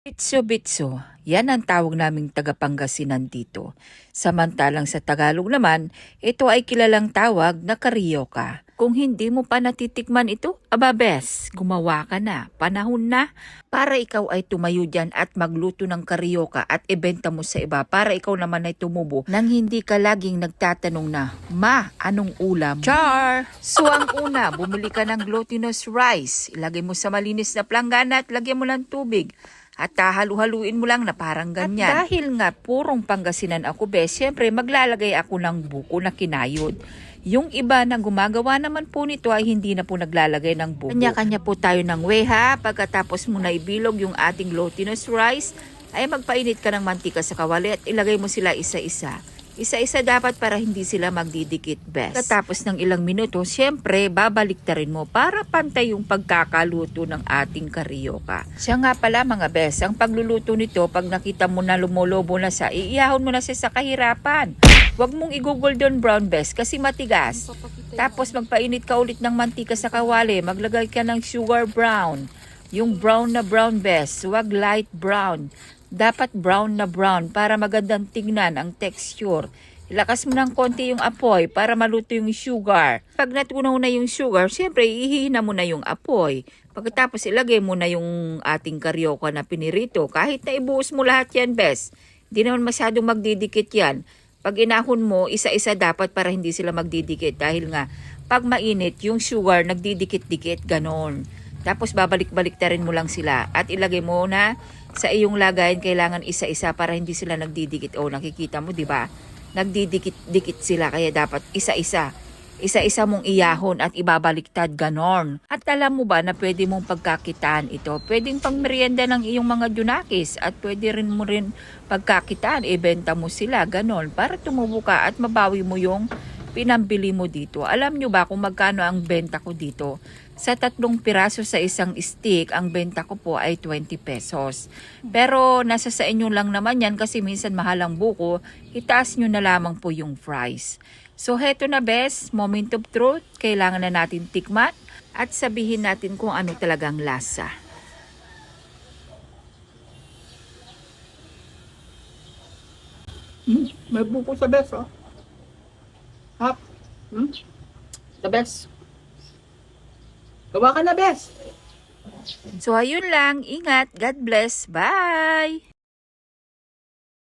Bitso-bitso, yan ang tawag naming taga-Pangasinan dito. Samantalang sa Tagalog naman, ito ay kilalang tawag na karyoka. Kung hindi mo pa natitikman ito, ababes, gumawa ka na. Panahon na para ikaw ay tumayo dyan at magluto ng karyoka at ibenta mo sa iba para ikaw naman ay tumubo nang hindi ka laging nagtatanong na, Ma, anong ulam? Char! So ang una, bumili ka ng glutinous rice. Ilagay mo sa malinis na planggana at lagyan mo ng tubig. At halu-haluin mo lang na parang ganyan. At dahil nga purong Pangasinan ako, syempre maglalagay ako ng buko na kinayod. Yung iba na gumagawa naman po nito ay hindi na po naglalagay ng buko. Kanya-kanya po tayo ng weha. Pagkatapos mo na ibilog yung ating glutinous rice, ay magpainit ka ng mantika sa kawali at ilagay mo sila isa-isa. Isa-isa dapat para hindi sila magdidikit, bes. Katapos ng ilang minuto, syempre, babaliktarin mo para pantay yung pagkakaluto ng ating karyoka. Siya nga pala mga bes, ang pagluluto nito, pag nakita mo na lumolobo na siya, iihahon mo na siya sa kahirapan. Huwag mong i-golden brown, bes, kasi matigas. Tapos magpainit ka ulit ng mantika sa kawali, maglagay ka ng sugar brown. Yung brown na brown, bes, huwag light brown. Dapat brown na brown para magandang tingnan ang texture. Ilakas mo ng konti yung apoy para maluto yung sugar. Pag natunaw na yung sugar, syempre ihihina mo na yung apoy. Pagkatapos ilagay mo na yung ating karyoka na pinirito. Kahit na ibuhos mo lahat yan, bes. Hindi naman masyadong magdidikit yan. Pag inahon mo, isa-isa dapat para hindi sila magdidikit. Dahil nga, pag mainit, yung sugar nagdidikit-dikit, ganon. Tapos babalik-baliktarin mo lang sila at ilagay mo na sa iyong lagayan, kailangan isa-isa para hindi sila nagdidikit. O nakikita mo, di ba? Nagdidikit-dikit sila kaya dapat isa-isa. Isa-isa mong iyahon at ibabaliktad, ganon. At alam mo ba na pwede mong pagkakitaan ito? Pwedeng pang merienda ng iyong mga junakis at pwede rin mo rin pagkakitaan, ibenta mo sila, ganon. Para tumubo ka at mabawi mo yung pinambili mo dito. Alam nyo ba kung magkano ang benta ko dito? Sa 3 piraso sa isang stick, ang benta ko po ay 20 pesos. Pero nasa sa inyo lang naman yan kasi minsan mahal ang buko, itaas nyo na lamang po yung price. So heto na bes, moment of truth, kailangan na natin tikman at sabihin natin kung ano talagang lasa. May buko sa best, oh. Hap. The best. Gawa ka na, best. So ayun lang, ingat, God bless, bye!